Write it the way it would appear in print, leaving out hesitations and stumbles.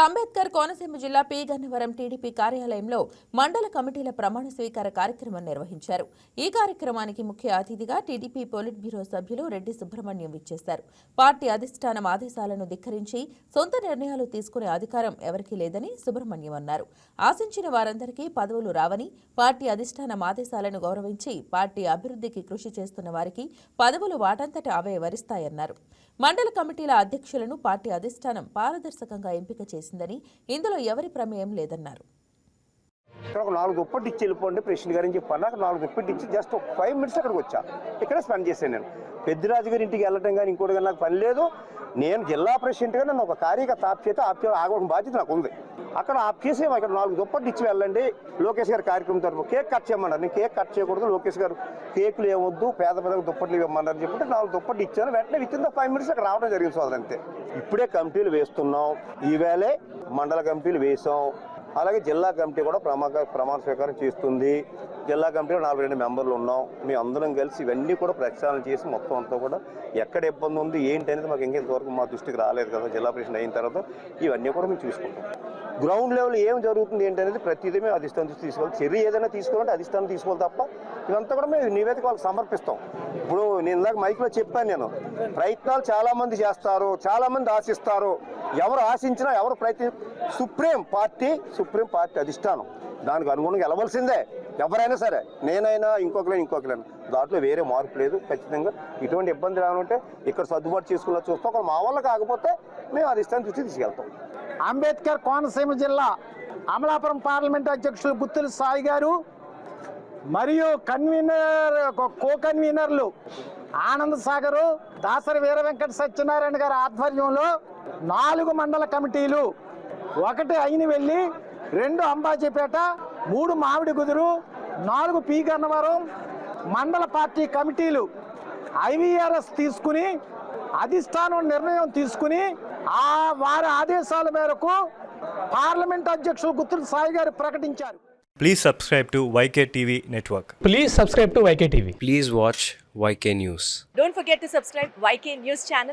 అంబేద్కర్ కోనసీమ జిల్లా P Gannavaram TDP కార్యాలయంలో మండల కమిటీల ప్రమాణ స్వీకార కార్యక్రమం నిర్వహించారు. ఈ కార్యక్రమానికి ముఖ్య అతిథిగా టీడీపీ పొలిట్ బ్యూరో సభ్యులు రెడ్డి సుబ్రహ్మణ్యం విచ్చేశారు. పార్టీ అధిష్టానం ఆదేశాలను ధిక్కరించి సొంత నిర్ణయాలు తీసుకునే అధికారం ఎవరికీ లేదని సుబ్రహ్మణ్యం అన్నారు. ఆశించిన వారందరికీ పదవులు రావని, పార్టీ అధిష్టానం ఆదేశాలను గౌరవించి పార్టీ అభివృద్ధికి కృషి చేస్తున్న వారికి పదవులు వాటంతట అవే వరిస్తాయన్నారు. మండల కమిటీల అధ్యక్షులను పార్టీ అధిష్టానం పారదర్శకంగా ఎంపిక చేసిందని, ఇందులో ఎవరి ప్రమేయం లేదన్నారు. ఒక 4 దుప్పటి ఇచ్చి వెళ్ళిపోండి ప్రెసిడెంట్ గారు అని చెప్పాను. నాకు 4 దుప్పటి ఇచ్చి జస్ట్ 5 మినిట్స్ అక్కడికి వచ్చా. ఇక్కడే స్పెండ్ చేశాను. నేను పెద్దిరాజు గారి ఇంటికి వెళ్ళటం కానీ ఇంకోటి కానీ నాకు పని లేదు. నేను జిల్లా ప్రెసిడెంట్గా నన్ను ఒక కార్యకర్త ఆగడం బాధ్యత నాకు ఉంది. అక్కడ ఆప్ చేసి ఇక్కడ 4 దుప్పటి ఇచ్చి వెళ్ళండి లోకేష్ గారి కార్యక్రమం తరఫు కేక్ కట్ చేయమన్నారు. నేను కేక్ కట్ చేయకూడదు, లోకేష్ గారు కేకులు ఏమొద్దు, పేద దుప్పట్లు ఇవ్వమన్నారు చెప్పి 4 దుప్పటి ఇచ్చాను. వెంటనే విత్ ఇన్ 5 మినిట్స్ అక్కడ రావడం జరిగింది సోదరు. అంతే. ఇప్పుడే కమిటీలు వేస్తున్నాం. ఈవేళే మండల కమిటీలు వేసాం. అలాగే జిల్లా కమిటీ కూడా ప్రమాణ స్వీకారం చేస్తుంది. జిల్లా కమిటీలో 42 మెంబర్లు ఉన్నాం. మేము అందరం కలిసి ఇవన్నీ కూడా ప్రక్షాళన చేసి మొత్తం అంతా కూడా ఎక్కడ ఇబ్బంది ఉంది ఏంటి అనేది మాకు ఇంతవరకు మా దృష్టికి రాలేదు కదా. జిల్లా ప్రెసిడెంట్ అయిన తర్వాత ఇవన్నీ కూడా మేము చూసుకుంటాం. గ్రౌండ్ లెవెల్ ఏం జరుగుతుంది ఏంటి అనేది ప్రతిదీ మేము అధిష్టానం తీసుకోవాలి. చర్య ఏదైనా తీసుకోవాలంటే అధిష్టానం తీసుకోవాలి తప్ప ఇదంతా కూడా మేము నివేదిక వాళ్ళకి సమర్పిస్తాం. ఇప్పుడు నేను ఇందాక మైక్లో చెప్పాను, నేను ప్రయత్నాలు చాలా మంది చేస్తారు, చాలా మంది ఆశిస్తారు. ఎవరు ఆశించినా ఎవరు సుప్రీం పార్టీ అధిష్టానం దానికి అనుగుణంగా వెళ్ళవలసిందే. ఎవరైనా సరే, నేనైనా ఇంకొకరైనా దాంట్లో వేరే మార్పు లేదు. ఖచ్చితంగా ఇటువంటి ఇబ్బంది రానుంటే ఇక్కడ సర్దుబాటు చేసుకున్న చూస్తాం. ఒక మా వల్ల కాకపోతే మేము అధిష్టానం దృష్టి తీసుకెళ్తాం. అంబేద్కర్ కోనసీమ జిల్లా అమలాపురం పార్లమెంట్ అధ్యక్షులు గుత్తుల సాయి గారు మరియు కో కన్వీనర్లు ఆనంద్ సాగరు, దాసరి వీర వెంకట సత్యనారాయణ గారి ఆధ్వర్యంలో 4 మండల కమిటీలు, 1 అయినవెల్లి, 2 అంబాజీపేట, 3 మామిడి గుదురు, 4 పి గన్నవరం మండల పార్టీ కమిటీలు IVRS తీసుకుని అధిష్టానం నిర్ణయం తీసుకుని వారి ఆదేశాల మేరకు పార్లమెంట్ అధ్యక్షులు గుత్తుల సాయి గారు ప్రకటించారు. Please subscribe to YK TV Network. Please subscribe to YK TV. Please watch YK News. Don't forget to subscribe YK News channel.